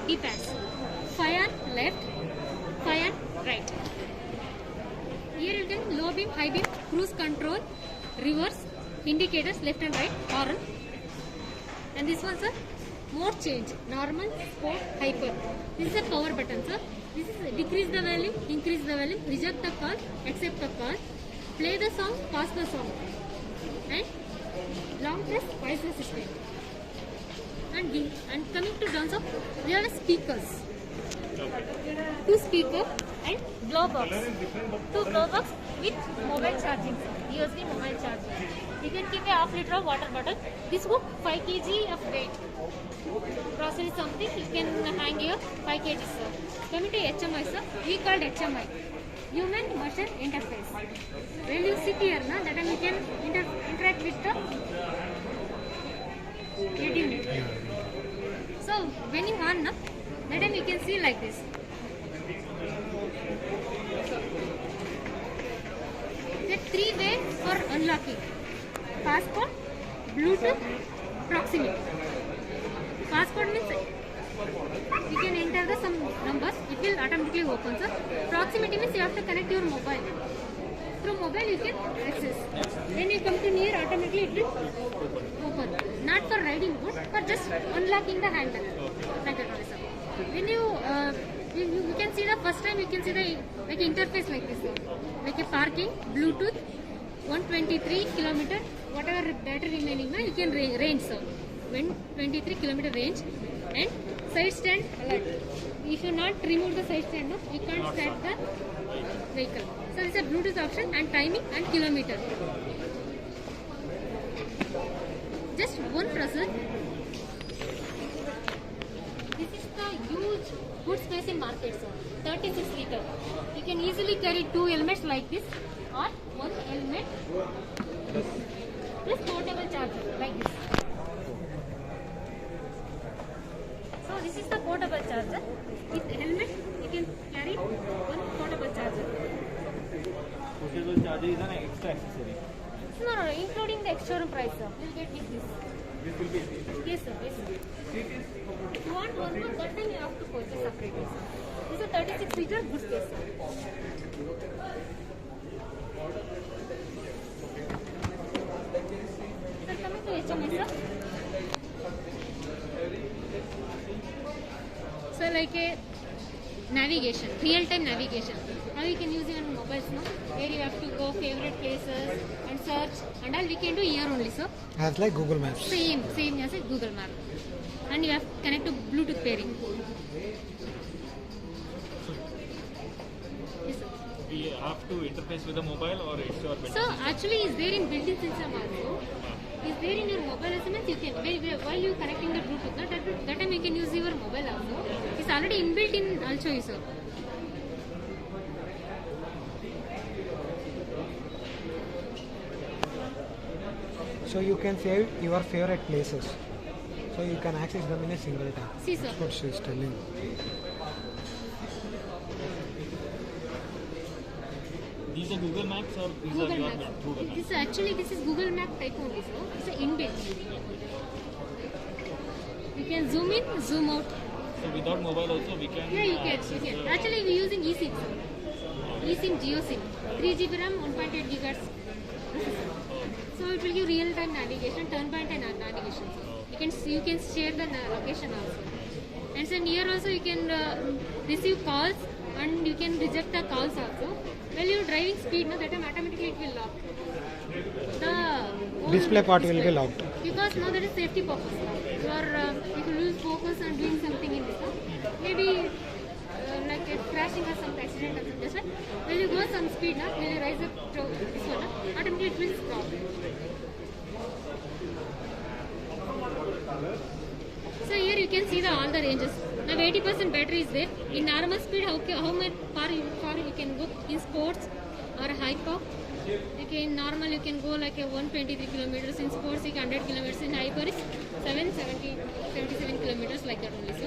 D-pads. 5 on left, 5 on right. Here you can low beam, high beam, cruise control, reverse, indicators left and right, horn. And this one, sir, mode change, normal, sport, hyper. This is a power button, sir. This is decrease the volume, increase the volume, reject the call, accept the call, play the song, pause the song. And long press, voice assistant. And coming to terms of, we have speakers. 2 speakers and blow box. 2 blow box with mobile charging, USB mobile charging. You can keep a half liter of water bottle. This book 5 kg of weight. Grocery something you can hang here 5 kg, sir. Coming to HMI, sir, we called HMI. Human Machine Interface. When you sit here, na, that time you can interact with the unit. So when you on, na, that time you can see like this. The 3 ways for unlocking: passport, Bluetooth, proximity. Passport means you can enter the some numbers, it will automatically open, sir. Proximity means you have to connect your mobile. Through mobile you can access. When you come to near, automatically it will open. Not for riding good, but just unlocking the handle. Like that only, sir. When you can see the first time, you can see the like interface like this, like a parking, Bluetooth, 123 km, whatever battery remaining, you can range, sir. 123 km range. And side stand alert. If you not remove the side stand, you can't start the vehicle. So this is a Bluetooth option and timing and kilometer. Just one process. This is the huge good space in market, sir. 36 liter. You can easily carry 2 helmets like this or 1 helmet plus portable charger like this. So this is the portable charger. With helmet, you can carry 1 portable charger. Portable charger is an extra accessory. No, including the extra price, sir. You will get with this. This will be. Yes, sir. Yes, sir. If you want one more, that time you have to purchase separately, sir. This is a 36 liter good space, sir. Sir, coming to HMI, sir. So like a navigation, real-time navigation. Now you can use it on mobiles now, where you have to go favorite places and search and all we can do here only, sir. As like Google Maps. Same as a Google Map. And you have to connect to Bluetooth pairing. Yes, sir. We have to interface with the mobile or it's your built-in So system? actually is there in built-in system also. Is there in your mobile SMS, you can, while you connecting the Bluetooth, that time you can use your mobile also. It's already inbuilt in also, sir. So you can save your favorite places. So you can access them in a single tap. See, sir. That's what she is telling. These are Google Maps or these Google are your Maps. Google Maps? This is Google Map type only, sir. It's an inbuilt. You can zoom in, zoom out. So without mobile also we can. Yeah, you access can. the- Actually, we're using eSIM, sir. eSIM, GeoSIM. 3 GB RAM, 1.8 GHz. So it will give real-time navigation, turn-by-turn navigation. Sir. You can share the location also. And so here also you can receive calls and you can reject the calls also. While you're driving speed, no, that time automatically it will lock. The whole Display part will be locked. Because now that is safety purpose. You are if you lose focus and doing something in this, maybe like a crashing or some accident or something. That's why when you go some speed, when you rise up to this one, automatically it will stop. So here you can see all the ranges. Now 80% battery is there. In normal speed, how much far you can go? In sports or hyper, you can go like a 123 kilometers. In sports, 100 kilometers. In hyper is 77 kilometers like that only. So.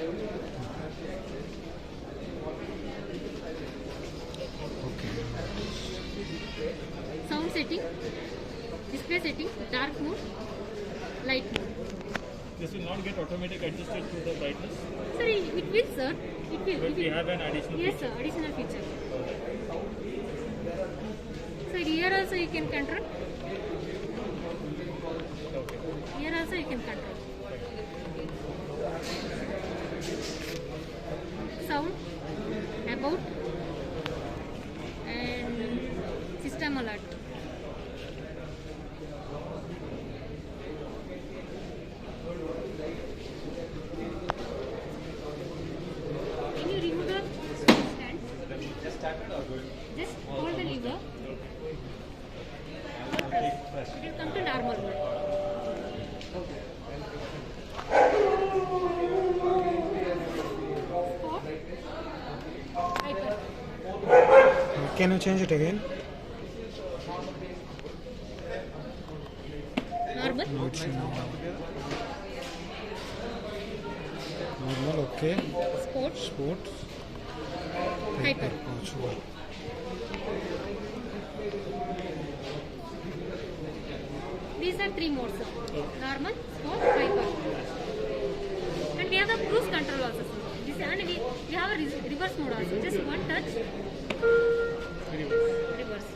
Sound setting, display setting, dark mode, light mode. This will not get automatic adjusted to the brightness. Sorry, It will, sir. It will. But we have an additional Yes, sir. Additional feature. So here also you can control. Here also you can control. Sound, about, and system alert. Can you remove the stand? Just hold the lever. It will come to normal mode. Sport, hyper. Can you change it again? Normal. No, it's normal, okay. Sport, Sports. hyper. Oh, sure. These are three modes, sir. Normal, sport, hyper. And we have the cruise control also, sir. This, and we have a reverse mode also. Just one touch. Reverse.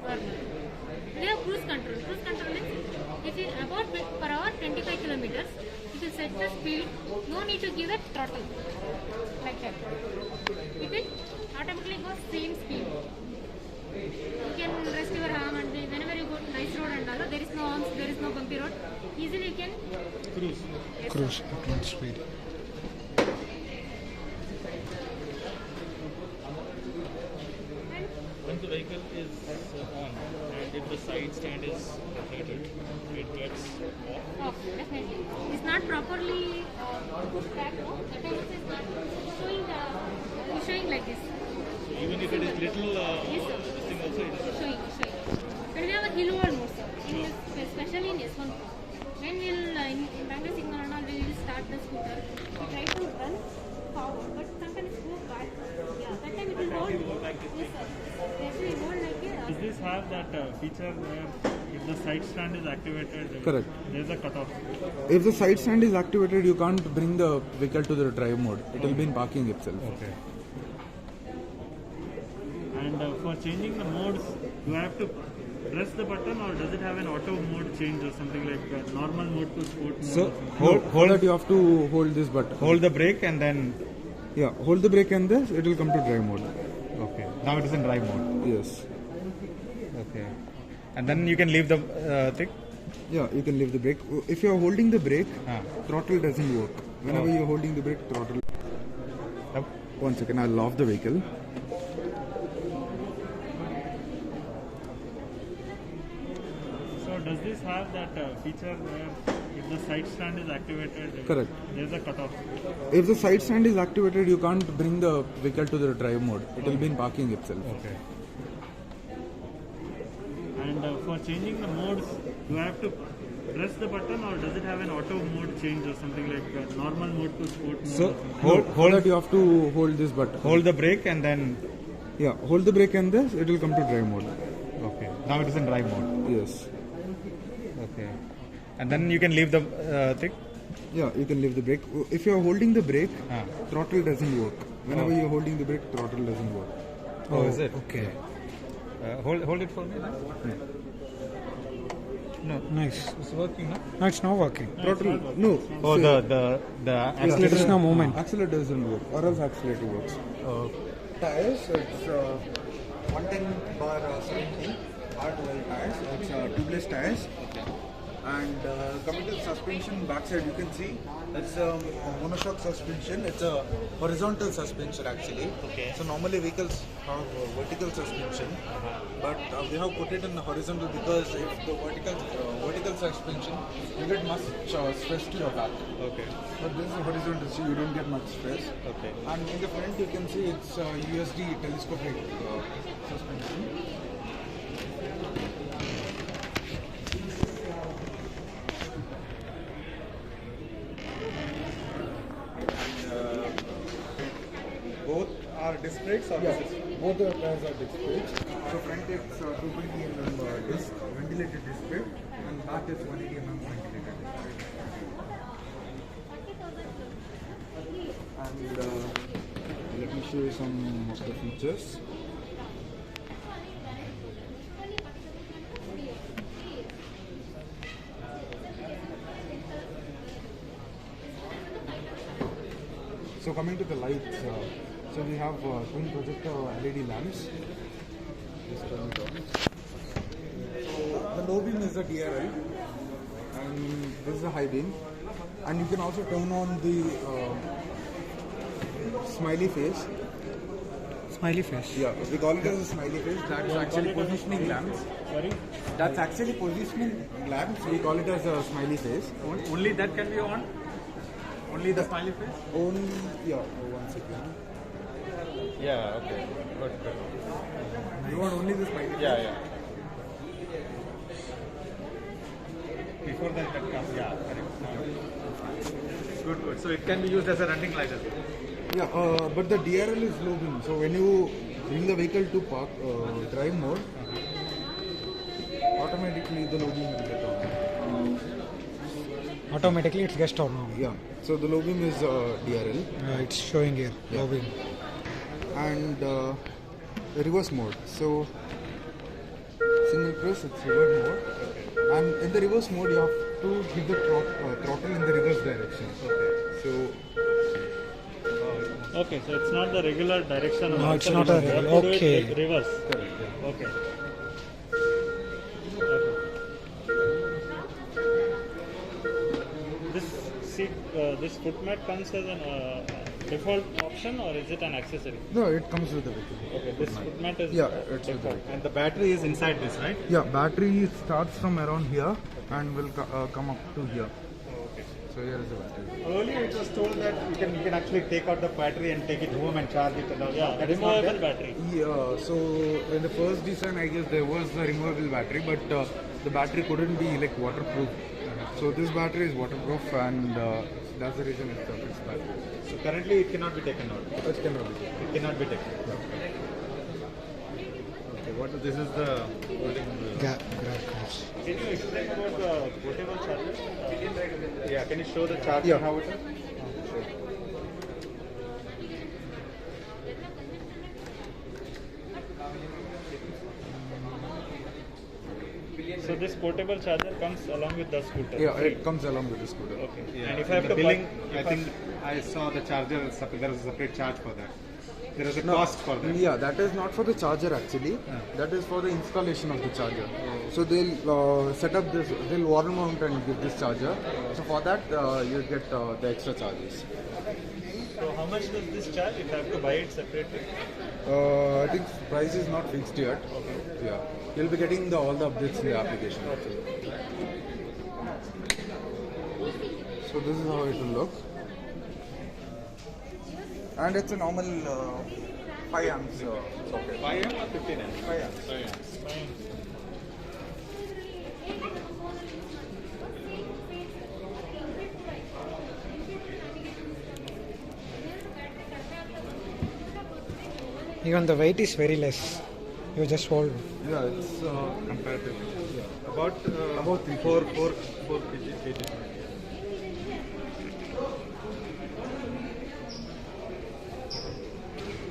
Normal. We have cruise control. Cruise control means if you about per hour 25 kilometers, if you set the speed, no need to give a throttle. Like that. It will automatically go same speed. You can rest your arm and whenever you go to nice road and all, there is no arms, there is no bumpy road. Easily you can cruise. yes, Cruise at one speed. And Once the vehicle is on and if the side stand is activated, it gets off. off, definitely. It's not properly pushed back, no? That time also is not showing like this. Even if it is little, Yes, sir. this thing also it is. Showing. When we have a hill hold mode, sir, especially in S1 Pro, when we'll in Bangalore signal and all, we will start the scooter. We try to run forward, but sometimes it goes back. Yeah, that time it will hold. Yes, sir. Yes, we hold like Does this have that feature where if the side stand is activated, Correct. there's a cutoff? If the side stand is activated, you can't bring the vehicle to the drive mode. It will be in parking itself. Okay. And for changing the modes, do I have to press the button or does it have an auto mode change or something like normal mode to sport mode? So or something? For that you have to hold this button. hold the brake and then Yeah, hold the brake and this, it will come to drive mode. okay. Now it is in drive mode. Yes. Okay. And then you can leave the thing. Yeah, you can leave the brake. If you are holding the brake, Ah. throttle doesn't work. Whenever Oh. you are holding the brake, throttle. Yep. One second, I'll off the vehicle. So does this have that feature where if the side stand is activated, Correct. there's a cutoff? If the side stand is activated, you can't bring the vehicle to the drive mode. It will be in parking itself. Okay. And for changing the modes, do I have to press the button or does it have an auto mode change or something like normal mode to sport mode? So or something? hold For hold that you have to hold this button. hold the brake and then Yeah, hold the brake and this, it will come to drive mode. okay. Now it is in drive mode. Yes. Okay. And then you can leave the thing. Yeah, you can leave the brake. If you are holding the brake, Ah. throttle doesn't work. Whenever Oh. you are holding the brake, throttle doesn't work. Oh, is it? Okay. Hold it for me. No, Nice. it's working, no? No, it's not working. Throttle, no. Oh, say- the There is no movement. Accelerator doesn't work, or else accelerator works. Oh, Tires, it's 110 bar 70 R12 tires. It's tubeless tires. And coming to the suspension backside, you can see it's a monoshock suspension. It's a horizontal suspension actually. Okay. So normally vehicles have vertical suspension, but we have put it in horizontal because if the vertical suspension, you get much stress to your back. okay. But this is horizontal, so you don't get much stress. Okay. And in the front, you can see it's USD telescopic suspension. Both are disc brakes or Yeah, both the tires are disc brakes. So front it's 220 mm disc, ventilated disc brake, and back is 180 mm ventilated disc brake. And let me show you some of the features. So coming to the lights, so we have twin projector LED lamps. Just turn it on. So the low beam is a DRL, and this is a high beam, and you can also turn on the smiley face. Smiley face. Yeah, we call it as a smiley face. That's actually positioning lamps. Sorry? That's actually positioning lamps. We call it as a smiley face. Only that can be on? Only the smiley face? Only, yeah, one second. Yeah, okay. Good, good. You want only the smiley face? Yeah. Before that comes, yeah, correct. Good. So it can be used as a running light as well. Yeah, but the DRL is low beam. So when you bring the vehicle to park, drive mode, automatically the low beam will get on. Automatically it gets turned on. Yeah. So the low beam is DRL, It's showing here. Yeah. Low beam. and the reverse mode. So single press, it's reverse mode, and in the reverse mode you have to give the throttle in the reverse direction. Okay. So Okay, so it's not the regular direction. No, of it's the not a reverse. You have regular- to do it okay. like reverse. correct. Yeah. Okay. This seat, this foot mat comes as a default option, or is it an accessory? No, it comes with the vehicle. Okay, this foot mat is Yeah, it's with the default. vehicle. And the battery is inside this, right? Yeah, battery starts from around here and will come up to here. So here is the battery. Earlier it was told that you can actually take out the battery and take it home and charge it and all. Yeah, That is not removable there? battery. Yeah, so in the first design, I guess there was the removable battery, but the battery couldn't be like waterproof. So this battery is waterproof, and that's the reason it's a fixed battery. So currently it cannot be taken out. It cannot be taken. It cannot be taken. Okay, this is the Grab cars. Can you explain about the portable charger? yeah. Can you show the charger Yeah. how it is? So this portable charger comes along with the scooter. Yeah, it comes along with the scooter. Okay. Yeah. And if I have to billing, buy, I think I saw the charger. There is a separate charge for that. There is a cost for that. Yeah, that is not for the charger actually. That is for the installation of the charger. So they'll set up this, they'll wall mount and give this charger. So for that, you get the extra charges. so how much does this charge if I have to buy it separately? I think price is not fixed yet. Yeah, you'll be getting all the updates in the application. So this is how it will look, and it's a normal 5 amps socket. 5 amp or 15 amp? 5 amps. 5 amps. Even the weight is very less. You just hold. Yeah, it's Comparatively. About About 3 4 kg. kg.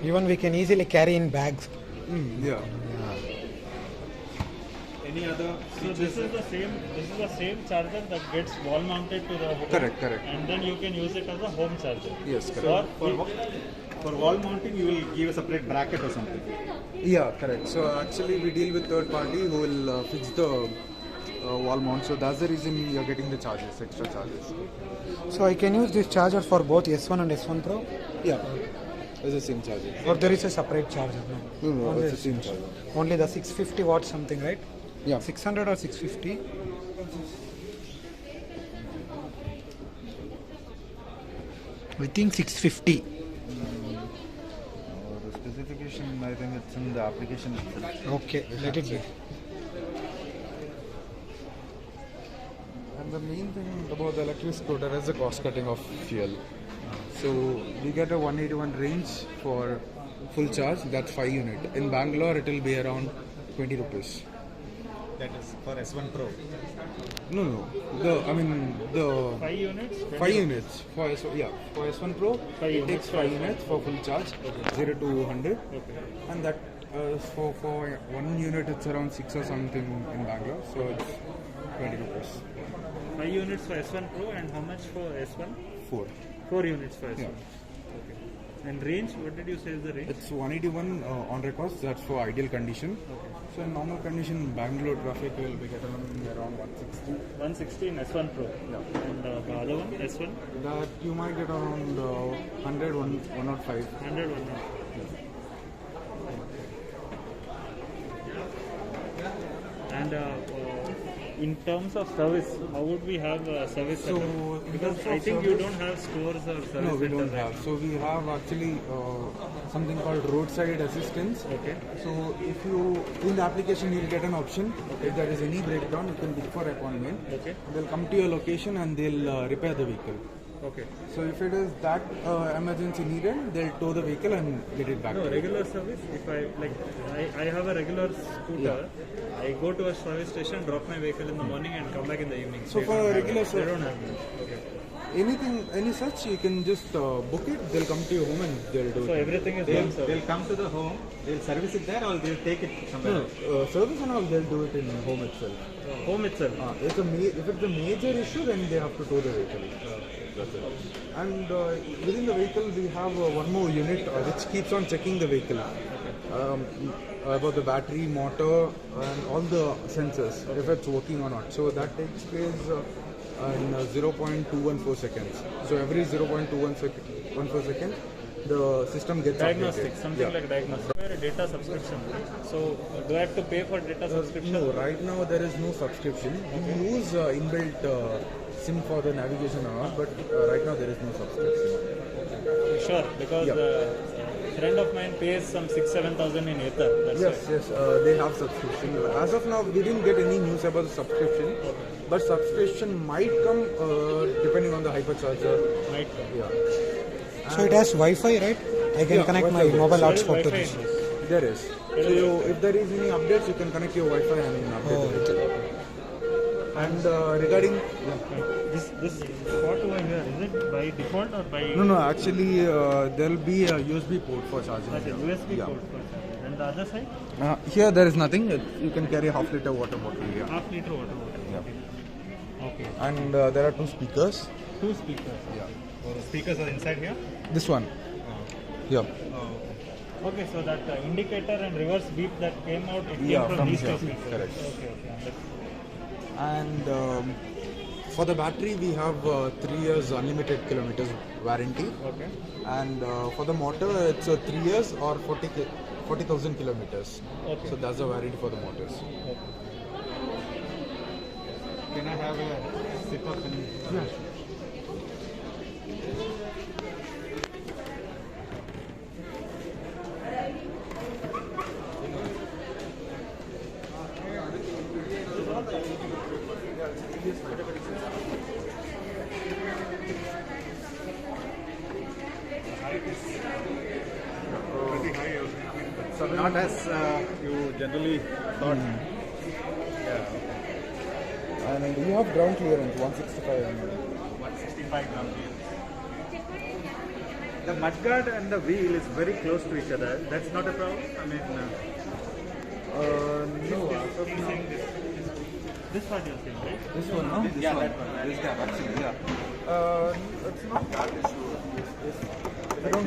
Even we can easily carry in bags. Yeah. Any other So this is the same. This is the same charger that gets wall mounted to the home. Correct. And then you can use it as a home charger. Yes, correct. Or for wall mounting, you will give a separate bracket or something. Yeah, correct. So actually, we deal with third party who will fix the wall mount. So that's the reason you're getting the charges, extra charges. So I can use this charger for both S1 and S1 Pro, Yeah, it's the same charger. or there is a separate charger. No, No, Only it's the same charger. Only the 650 watts something, right? Yeah. 600 or 650? I think 650. The specification, I think it's in the application itself. Okay, let it be. And the main thing about the electric scooter is the cost cutting of fuel. So we get a 181 range for full charge, that's 5 unit. In Bangalore, it will be around 20 rupees. that is for S1 Pro. No, no. I mean the 5 units? 5 units for for S1 Pro. Five It units takes for 5 S1. units for full charge, 0 to 100, Okay. and that for 1 unit it's around 6 or something in Bangalore, so it's 20 rupees. 5 units for S1 Pro and how much for S1? 4. 4 units for S1. Yeah. Okay. And range, what did you say is the range? It's 181 on records. That's for ideal condition. So in normal condition, Bangalore traffic will be getting around 160. 160 in S1 Pro. Yeah. And the other one, S1? That you might get around 100, 105. 100, 100. And in terms of service, how would we have service So, setup? in Because terms I of think you service- don't have stores or service No, we centers, don't right? have. So we have actually something called roadside assistance. Okay. So if you in the application you'll get an option. If there is any breakdown, you can book for appointment. Okay. They'll come to your location and they'll repair the vehicle. Okay. So if it is that emergency needed, they'll tow the vehicle and get it back. No, to you. regular service, if I have a regular scooter, I go to a service station, drop my vehicle in the morning and come back in the evening. So They for don't have regular it. They service- don't have it. Okay. Any such, you can just book it. They'll come to your home and they'll do So it. everything is They'll, one service. they'll come to the home, they'll service it there, or they'll take it somewhere No, else. service and all they'll do it in home itself. Home itself. If it's a major issue, then they have to tow the vehicle. That's it. And within the vehicle, we have one more unit which keeps on checking the vehicle about the battery, motor, and all the sensors if it's working or not. So that takes place in 0.214 seconds. So every 0.214 seconds, the system gets Diagnostics, updated. something Yeah. like diagnostics. A data subscription. So do I have to pay for data subscription? No, right now there is no subscription. We use inbuilt SIM for the navigation and all, but right now there is no subscription. Sure, because Yeah. a friend of mine pays some 6,000-7,000 in Ether. That's Yes, they have subscription. As of now, we didn't get any news about the subscription, but subscription might come depending on the hypercharger. why might come. Yeah, So it has Wi-Fi, right? I can Yeah, connect my Wi-Fi. mobile There is hotspot to Wi-Fi this. in this. there is. So if there is any updates, you can connect your Wi-Fi and update Oh, it. And regarding This spot over here, is it by default or by no, actually there'll be a USB port for charging. like a here. USB Yeah. port? And the other side, Here there is nothing. You can carry a half-liter water bottle here. half liter water bottle. Yeah. Okay. And there are two speakers. 2 speakers. Yeah. Oh, the speakers are inside here. This one. Yeah. Okay, so that indicator and reverse beep that came out, it Yeah, came from from these here. two speakers. Correct. Okay, understood. And for the battery, we have 3 years unlimited kilometers warranty. Okay. And for the motor, it's 3 years or 40,000 kilometers. Okay. So that's the warranty for the motors. Can I have a sip of an... Yeah. Pretty high. So not as you generally thought. Yeah. And you have ground clearance 165 mm. 165 gram wheel. The mudguard and the wheel is very close to each other. That's not a problem. I mean, No, He's saying this. This part you're saying, right? this one, no? yeah, that one. This gap actually, yeah. It's not that issue. I don't